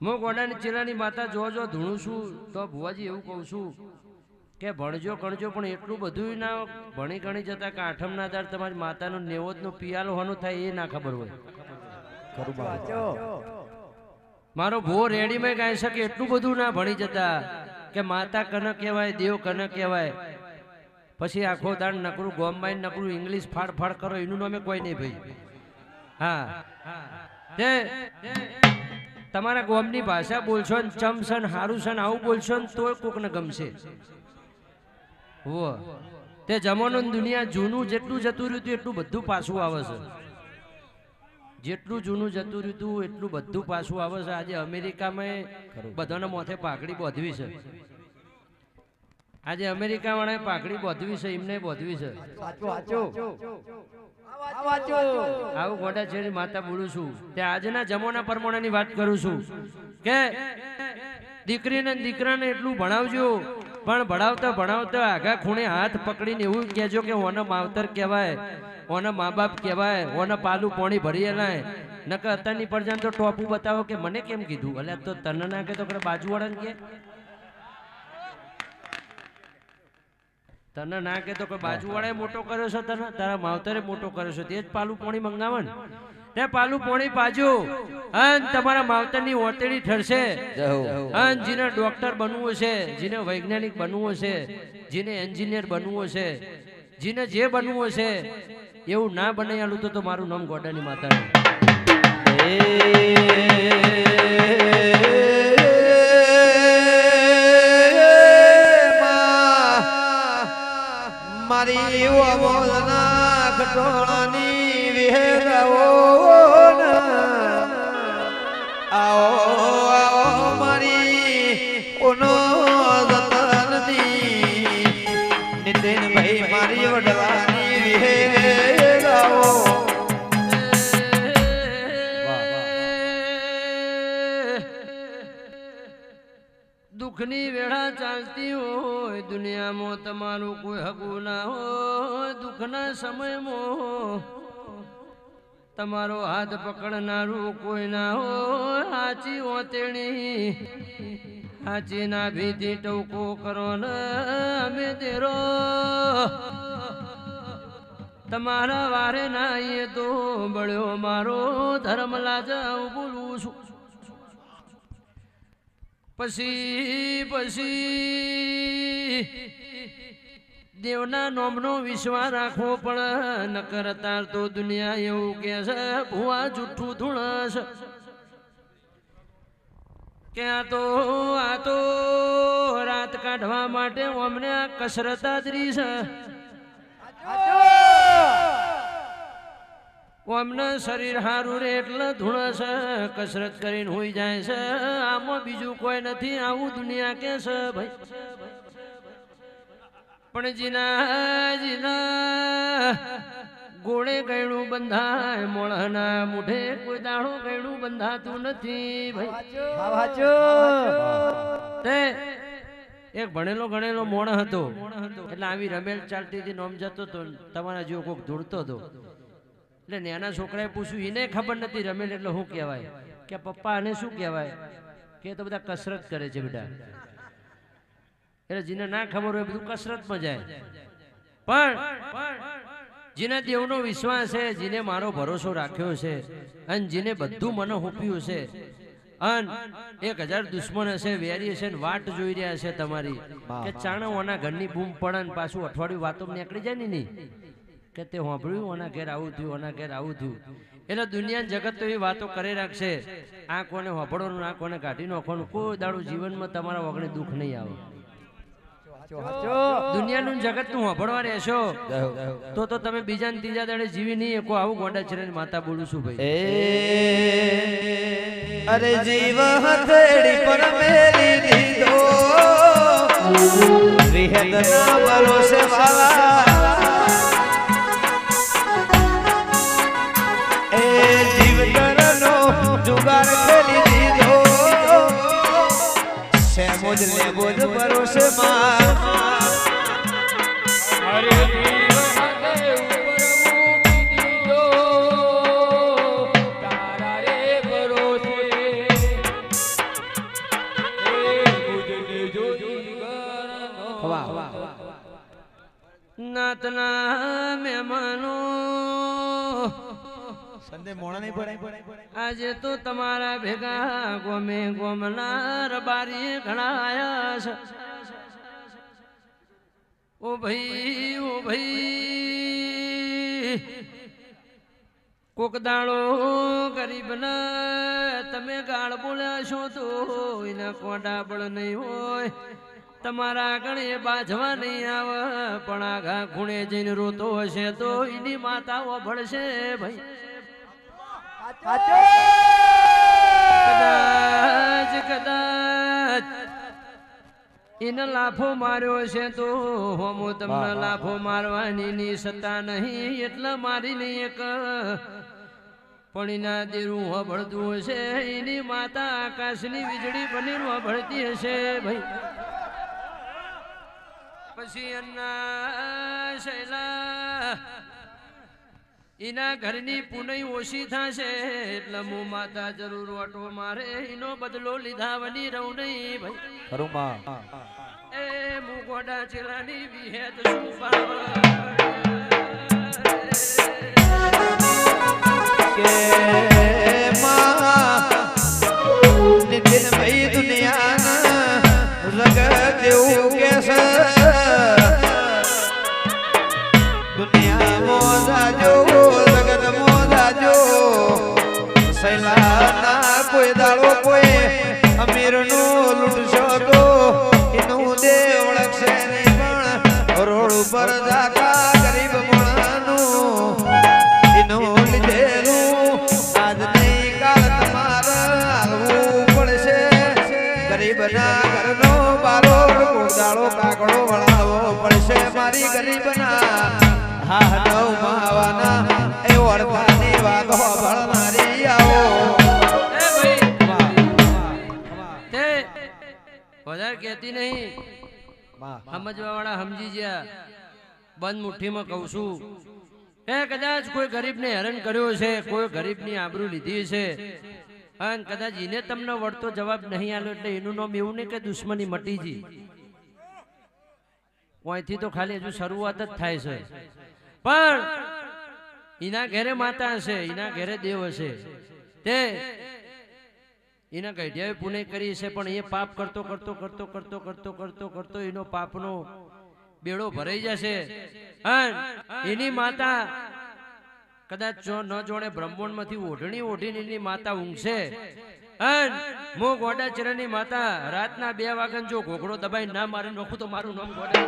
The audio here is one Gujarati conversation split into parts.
હું ગોડાની ચેલાની માતા જો ધૂણું છું તો ભુવાજી એવું કહું છું કે ભણજો ગણજો પણ એટલું બધું ના ભણી ગણી જતા કે આઠમના આધાર તમારી માતાનો નેવોદનો પિયાલો હોનું થાય એ ના ખબર હોય. મારો ભુવો રેડીમાં ગાઈ શકે એટલું બધું ના ભણી જતા કે માતા કને કહેવાય, દેવ કને કહેવાય. પછી આખો દાણ નકરું ગોમબાઈ નકરું ઇંગ્લિશ ફાડ ફાડ કરો એનું નામે કોઈ નહીં ભાઈ. હા તે તમારા ગોમની ભાષા બોલશો ને ચમસન હારું સન આવું બોલશો ને તોય કોકને ગમશે. તે જમાનો દુનિયા જૂનું જેટલું જતું રહ્યું એટલું બધું પાછું આવે છે. જેટલું જૂનું જતું રહ્યું એટલું બધું પાછું આવે છે. આજે અમેરિકામાં બધાના માથે પાઘડી બાંધવી છે. આજે અમેરિકા વાળાએ પાઘડી બાંધવી છે, એમને બાંધવી છે. આવું ગોડા છે માતા બોલું છું. તે આજના જમાના પ્રમાણેની વાત કરું છું કે દીકરીને દીકરાને એટલું ભણાવજો, પણ ભણાવતા ભણાવતા આગા ખૂણે હાથ પકડીને એવું કહેજો કે ઓને માવતર કહેવાય, ઓને મા બાપ કહેવાય, ઓને પાલું પાણી ભરી લાય. નકર અત્યારની પ્રજાને તો ટોપું બતાવો કે મને કેમ કીધું. એટલે તો તને ના કે તો બાજુવાળાને કે, તને ના કે તો કોઈ બાજુવાળાએ મોટો કર્યો છે, તને તારા માવતરે મોટો કર્યો છે. તે જ પાલું પાણી મંગાવે ને તે પાલું પાણી પાજો અને તમારા માવતરની ઓતેડી ઠરશે. અને જેને ડોક્ટર બનવું છે, જેને વૈજ્ઞાનિક બનવું છે, જેને એન્જિનિયર બનવું છે, જેને જે બનવું છે એવું ના બનાવી આલું તો મારું નામ ગોડાની માતા. મારી અમોલના ખટોળાની વિહેરાઓ આવો આવો મારી ઓનો જતનની નીતિનભાઈ મારી વડવાની વિહેરાઓ. દુઃખની વેળા ચાલતી હોય દુનિયામાં તમારું કોઈ હગું ના હોય. દુઃખના સમયમાં તમારો હાથ પકડનારું કોઈ ના હોય. હાચી ઓતેણી હાચી ના ભીધી ટોકો કરો ને અમે તેરો તમારા વારે ના એ તો બળ્યો મારો ધર્મ લાજા બોલું છું. પછી દેવના નોમનો વિશ્વાસ રાખવો પણ ન કરતા તો દુનિયા એવું કે છે ભુવા જૂઠું ધૂણસ કે આ તો રાત કાઢવા માટે અમને આ કસરત આદરી છે. અમને શરીર હારું રે એટલે ધૂણસ કસરત કરીને હોઈ જાય છે. આમાં બીજું કોઈ નથી, આવું દુનિયા કે છે ભાઈ. પણ જીના ગોળે ગયણું બંધાય, મોળના મુઢે કોઈ દાડો ગયણું બંધાતું નથી ભાઈ. તે એક ભણેલો ગણેલો મોણ હતો, એટલે આવી રમેલ ચાલતી હતી, નોમ જતો હતો, તમારા જેવો કોઈક ધૂળતો હતો. એટલે નાના છોકરાએ પૂછ્યું, એને ખબર નથી રમેલ એટલે શું કહેવાય. કે પપ્પા આને શું કહેવાય? કે તો બધા કસરત કરે છે બેટા. એટલે જેને ના ખબર હોય બધું કસરતમાં જાય. પણ જેને દેવનો વિશ્વાસ છે, જેને મારો ભરોસો રાખ્યો છે, અને જેને બધું મને હોપ્યું છે, અને 1000 દુશ્મન હશે, વેરી હશે, વાટ જોઈ રહ્યા છે તમારી કે ચાણોના ઘરની બૂમ પડે ને પાછું અઠવાડિયું વાતો નીકળી જાય ને નહીં કે તે સાંભળ્યું ઓના ઘેર આવું થયું, ઓના ઘેર આવું થયું. એટલે દુનિયા જગત તો એ વાતો કરે રાખશે. આ કોને સાંભળવાનું, આ કોને કાઢી નાખવાનું. કોઈ દાડું જીવનમાં તમારા વગણે દુઃખ નહીં આવે. દુનિયાનું જગત નું સાંભળવા રહેશો તો તમે બીજા ને ત્રીજા દાડે જીવી નહીં શકો. આવું ગોડા ચરણ માતા બોલું છું ભાઈ. અરે જીવ હથેળી પર મેલી દીધો વિહદના ભરોસે વાલા. जुगाड़ खेली दीदो से मुझ ले बोझ भरोसे मार. अरे जीव हदे ऊपर मूकी दीदो तारा रे भरोसे નાતના મહેમાનો સંદે મોણા નહીં પડે આજે તો તમારા ભેગા ગોમે ગોમનાર બારીએ ઘણા આયા છે. ઓ ભાઈ કોક દાડો ગરીબના તમે ગાળ બોલ્યા છો તો એના કોડા બળ નહીં હોય, તમારા આગળ એ બાજવા નહીં આવે, પણ આગા ખૂણે જઈને રોતો હશે તો એની માતાઓ ભળશે ભાઈ. કદાચ એને લાફો માર્યો છે તો હું તમને લાફો મારવાની ની સત્તા નહીં એટલે મારી નહીં એક, પણ એના દેરું હબળતું હશે એની માતા આકાશની વીજળી બની હબળતી હશે ભાઈ. પછી એના શૈલા એના ઘરની પુનઈ ઓછી થશે એટલે હું માતા જરૂર ઓટો મારે એનો બદલો લીધા વની રહું નહીં ભાઈ. ખરું માં એ હું ગોડા ચેલાની વિહેત શું કે માં નિતિન ભાઈ દુનિયાના જગત એવું કે છે દુનિયા મોજા જો જગત મોજા જો સૈલાના કોઈ દાડો કોઈ અમીરનું લૂંટશો તો એનું દેવ ઓળખશે નહીં, પણ રોડ ઉપર જાતા ગરીબ મોણાનું એનું લીધેલું આજ નહીં કાલ તમારે હાલવું પડશે. ગરીબના ઘરનો બારોડ કોદાળો કાકડો વળાવવો પડશે મારી ગરીબના હા નવ માવાના એ વર્તાની વાત ભળનારી આવો. વધારે કહેતી નહીં, સમજવા વાળા સમજી ગયા. બંધ મુઠ્ઠીમાં કહું છું એ કદાચ કોઈ ગરીબને હેરાન કર્યો છે, કોઈ ગરીબની આબરૂ લીધી છે અને કદાચ એને તમને વળતો જવાબ નહીં આલ્યો એટલે એનું નામ એવું નહીં કે દુશ્મની મટીજી. અહીંથી તો ખાલી હજુ શરૂઆત જ થાય છે, પણ એના ઘેરે માતા હશે, એના ઘેરે દેવ હશે, તે એના ગઢિયાએ પુણે કરી છે, પણ એ પાપ કરતો કરતો કરતો કરતો કરતો કરતો કરતો એનો પાપનો બેડો ભરાઈ જશે અને એની માતા કદાચ ન જોડે બ્રહ્માંડમાંથી ઓઢણી ઓઢીને એની માતા ઊંઘશે અને હું ગોડાચરણની માતા રાતના 2 વાગ્યા જો ઘોઘડો દબાઈ ના મારી નોખું તો મારું નામ ગોડા.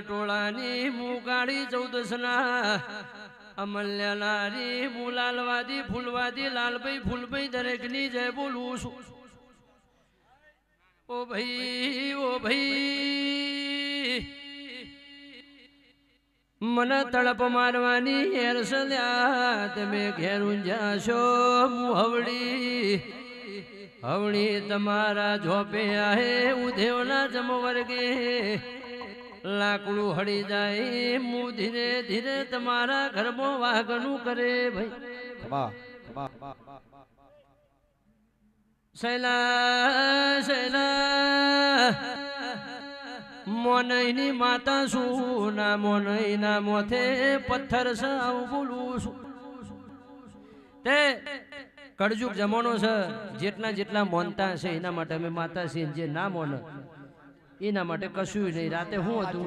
ટોળાની મુગાડી 14ના અમલ્યલારી મુલાલવાદી ફૂલવાદી લાલભાઈ ફૂલભાઈ દરેકની જય બોલું છું. ઓ ભાઈ મને તડપ મારવાની હેરસલ્યા તમે ઘેર ઊંઝાશો હું હવળી તમારા ઝોપે આહે ઉધેવના જમવર્ગે લાકડું હળી જાય હું ધીરે ધીરે તમારા ઘરમાં વાગનું કરે ભાઈ. શૈલા મોનઈની માતા શું ના મોનઈના મોથે પથ્થર સાવ બોલું છું. તે કળજુગ જમાનો છે, જેટલા મોનતા છે એના માટે અમે માતા છીએ, જે ના મોન એના માટે કશું નહીં. રાતે શું હતું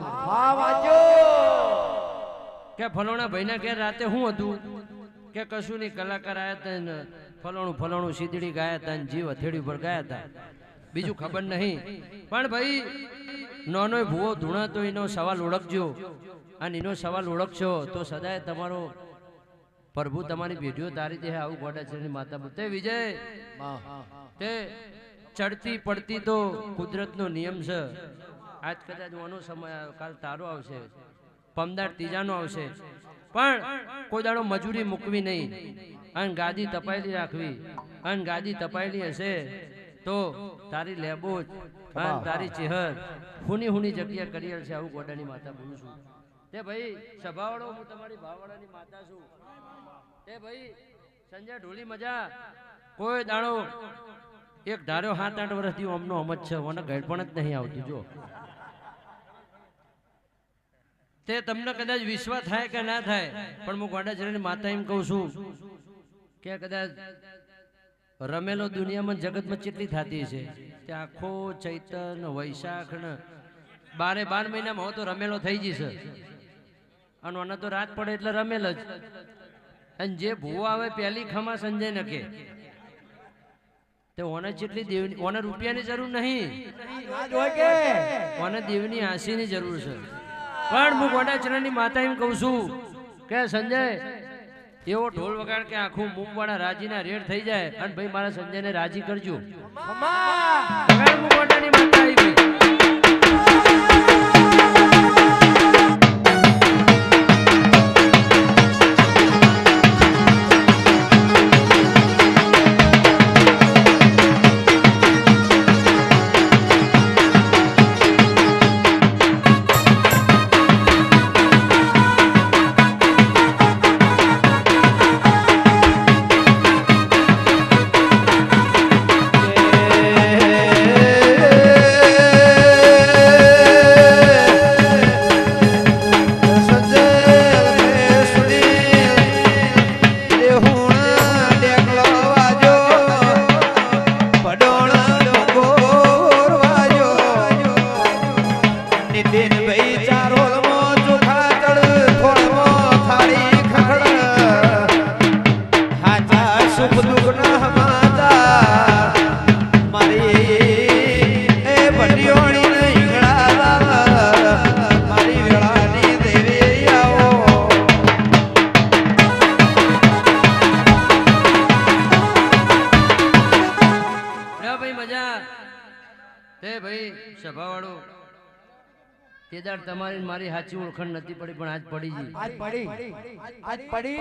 કે ફલોણા ભાઈના ઘેર રાતે શું હતું કે કશું નહીં, કલાકાર આયા હતા ને ફલોણું સીધડી ગાયા હતા ને જીવ હથેળી ઉપર ગાયા હતા, બીજું ખબર નહીં. પણ ભાઈ નાનો ભૂવો ધૂણા તો એનો સવાલ ઓળખજો, અને એનો સવાલ ઓળખશો તો સદાય તમારો પ્રભુ તમારી પેઢીઓ તારી દે. આવું ગોડાચરની માતા તે વિજય તે ચડતી પડતી તો કુદરતનો નિયમ છે. આજ કદાચ ઓનો સમય કાલ તારો આવશે, પમદાર ત્રીજાનો આવશે, પણ કોઈ દાડો મજૂરી મૂકવી નહીં. અને ગાદી તપાયેલી રાખવી અને ગાદી તપાયેલી હશે તો તારી લેબોજ અને તારી ચેહર હુની જગ્યા કરી છે આવું ગોડાની માતા બોલું છું તે ભાઈ સભાવાળો હું તમારી ભાવવાળાની માતા છું તે ભાઈ સંજય ઢોલી મજા કોઈ દાડો એક ધાર્યો 7-8 વર્ષથી અમનો અમત છે મને ગેડ પણ જ નહીં આવતું જો તે તમને કદાચ વિશ્વાસ થાય કે ના થાય પણ હું ગોડાચરણની માતા એમ કહું છું કે કદાચ રમેલો દુનિયામાં જગતમાં કેટલી થતી છે તે આખો ચૈતન વૈશાખ ને 12 મહિનામાં હો તો રમેલો થઈ જશે અને મને તો રાત પડે એટલે રમેલ જ અને જે ભૂવો આવે પહેલી ખમા સંજય નકે તે ઓને જેટલી દેવની ઓને રૂપિયાની જરૂર નહીં ઓને દેવની આશીની જરૂર છે પણ હું ગોડાચરણની માતા એમ કહું છું કે સંજય એવો ઢોલ વગાડ કે આખું મુંબવાળા રાજીના રેડ થઈ જાય અને ભાઈ મારા સંજયને રાજી કરજો વગાડ હું ગોડાની માતા આવી ગઈ તમારી મારી સાચી ઓળખાણ નથી પડી પણ આજ પડી ગઈ આજ પડી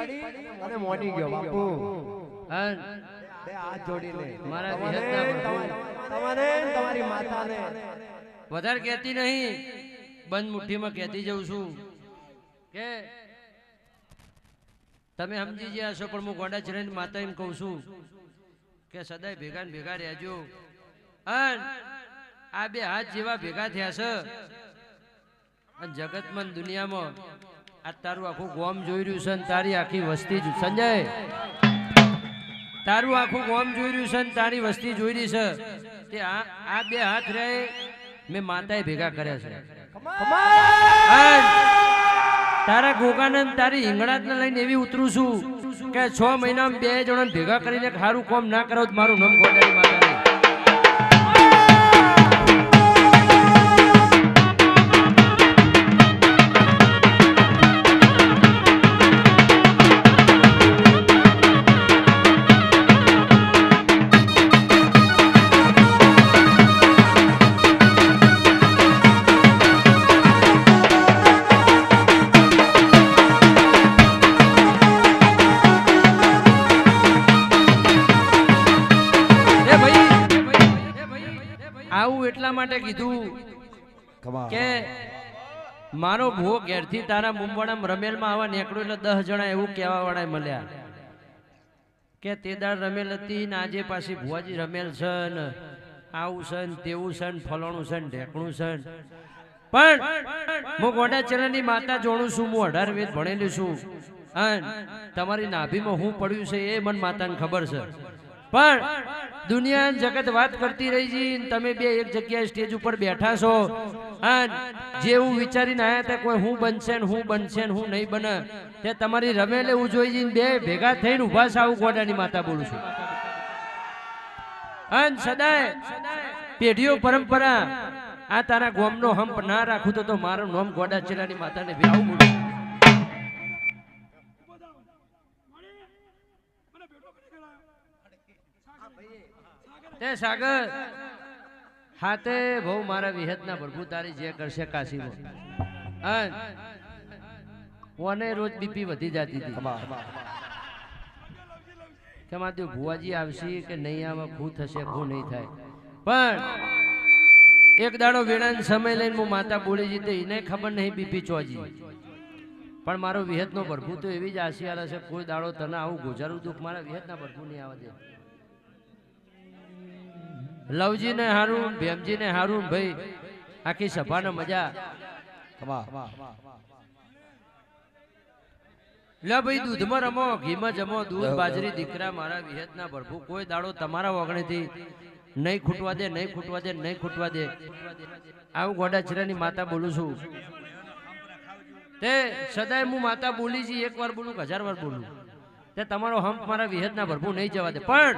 અને મોની ગયો બાપુ બે હાથ જોડી લે મારા વિહતના તમારે તમારી માતાને વધારે કહેતી નહીં બંધ મુઠ્ઠીમાં કહેતી જઉં છું કે તમે સમજી ગયા છો પણ હું ગોડાચરણની માતા એમ કહું છું કે સદાય ભેગા ને ભેગા રહેજો અને આ બે હાથ જેવા ભેગા થયા છે અને જગતમાં દુનિયામાં આ તારું આખું ગોમ જોઈ રહ્યું છે તારી આખી વસ્તી સંજય તારું આખું ગોમ જોઈ રહ્યું છે તારી વસ્તી જોઈ રહી છે તે આ બે હાથ રહે મેં માતાએ ભેગા કર્યા છે તારા ગોગાનંદ તારી હિંગળાજને લઈને એવી ઉતરું છું કે 6 મહિનામાં 2 જણા ભેગા કરીને સારું કામ ના કરો તો મારું નામ ગોડાની માતા નહીં. આવું એટલા માટે કીધું કે મારો ભૂવો ઘેરથી તારા મુંબવાડા રમેલમાં આવા નીકળ્યો એટલે 10 જણા એવું કહેવા વાળા મળ્યા કે તે દાડ રમેલ હતી ને આજે પાછી ભુવાજી રમેલ છે ને આવું છે ને તેવું છે ને ફલાણું છે ને ઢેકણું છે પણ હું ગોડાચરણની માતા જોણું છું હું 18 વેદ ભણેલી છું અને તમારી નાભીમાં હું પડ્યું છે એ મને માતાને ખબર છે પણ દુનિયા જગત વાત કરતી રહી છે તમે બે એક જગ્યાએ સ્ટેજ ઉપર બેઠા છો અને જેવું વિચારીને આયા તે કોઈ હું બનશે ને હું નહીં બને તે તમારી રમેલ એવું જોઈ જઈને બે ભેગા થઈને ઉભા છે આવું ગોડાની માતા બોલું છું અને સદાય પેઢીઓ પરંપરા આ તારા ગોમનો હંપ ના રાખું તો મારું નામ ગોડાચરણની માતાને આવું બોલું તે સાગર હાથે બહુ મારા વિહતના પ્રભુ તારી જે કરશે કાશીમાં અને ઓને રોજ બીપી વધી જતી હતી કે મારે ભુવાજી આવશે કે નહીં આવે, ખું થશે ખું નહીં થાય. પણ એક દાડો વેળાનો સમય લઈને હું માતા બોલી જીતે એને ખબર નહીં બીપી ચોજી. પણ મારો વિહતનો પ્રભુ તો એવી જ આશીર્વાદ છે, કોઈ દાડો તને આવું ગુજારું દુઃખ મારા વિહતના પ્રભુ નહીં આવવા દે. લવજી ને હારું, ભેમજી ને હારું, ભાઈ આખી સભાને મજા. લે ભાઈ દૂધમાં રમો, ઘીમાં જમો, દૂધ બાજરી દીકરા મારા વિહતના પ્રભુ કોઈ દાડો તમારા વગણેથી નહીં ખૂટવા દે, નહીં ખૂટવા દે, નહીં ખૂટવા દે. આવું ગોડાચરાની માતા બોલું છું. તે સદાય હું માતા બોલી છી, એક વાર બોલું કે 1000 વાર બોલું, તે તમારો હંપ મારા વિહતના પ્રભુ નહીં જવા દે. પણ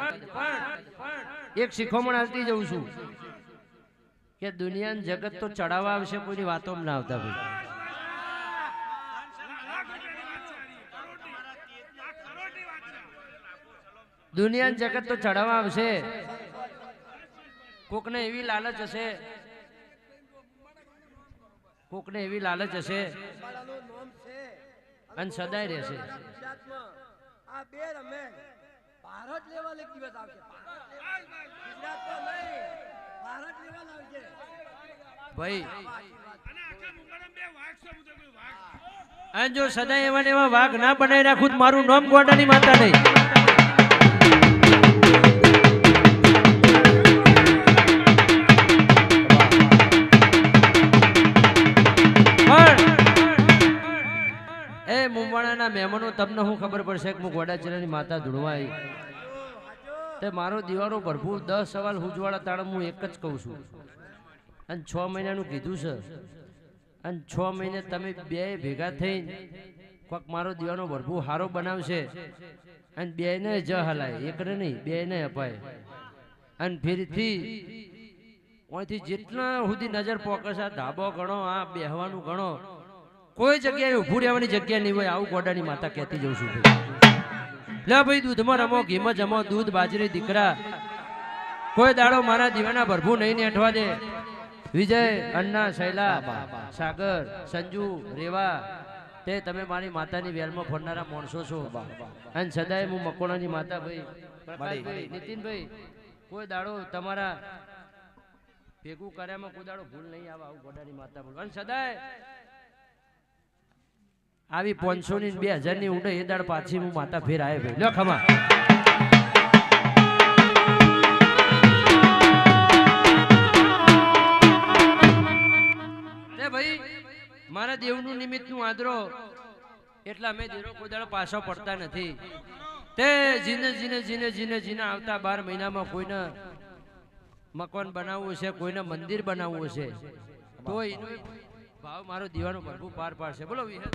એક શીખોમણ આવતી જઉં છું કે દુનિયા જગત તો ચડાવવા આવશે, કોઈની વાતો ના આવતા ભાઈ. દુનિયા જગત તો ચડાવવા આવશે, કોકને એવી લાલચ હશે, કોકને એવી લાલચ હશે અને સદાય રહેશે. ભાઈ અને જો સદાય એવા ને એવા વાઘ ના બનાવી રાખું તો મારું નામ ગોડાની માતા નહીં. મુંબાણાના મહેમાનો તમને શું ખબર પડશે કે હું ગોડાચરાની માતા ધૂણવાઈ. તે મારો દીવાનો પ્રભુ 10 સવાલ હુજવાળા તાળ હું એક જ કહું છું. અને 6 મહિનાનું કીધું છે, અને 6 મહિને તમે બે ભેગા થઈને કોક મારો દીવાનો પ્રભુ હારો બનાવશે, અને બેને જ હલાય, એકને નહીં બેને અપાય. અને ફરીથી ઓયથી જેટલા સુધી નજર પોકશે, ધાબો ગણો, આ બેહવાનું ગણો, કોઈ જગ્યાએ ઉભું રહેવાની જગ્યા નહીં હોય. આવું ગોડાની માતા કહેતી જઉં છું. લે ભાઈ દૂધમાં રમો, ઘીમાં જમો, દૂધ બાજરી દીકરા કોઈ દાડો મારા દીવાના પ્રભુ નહીં નેઠવા દે. વિજય, અન્ના, શૈલા, સાગર, સંજુ, રેવા, તે તમે મારી માતાની વેલમાં ફરનારા માણસો છો. અને સદાય હું મકોણાની માતા ભાઈ પ્રકાશભાઈ, નીતિનભાઈ કોઈ દાડો તમારા ભેગું કર્યામાં કોઈ દાડો ભૂલ નહીં આવે. આવું ગોડાની માતા બોલ. અને સદાય આવી 500 ની 2000 ની ઉડે એ દાડ પાછી હું માતા ફેર આવે ભાઈ. લ્યો ખમા. તે ભાઈ મારા દેવનું નિમિત્તનું આદરો એટલા અમે દેરો કોઈ દાડો પાછો પડતા નથી. તે જીને જીને જીને જીને જીને આવતા 12 મહિનામાં કોઈને મકાન બનાવવું છે, કોઈને મંદિર બનાવવું છે, તો એનો ભાવ મારો દીવાનો પ્રભુ પાર પાડશે. બોલો વિહત.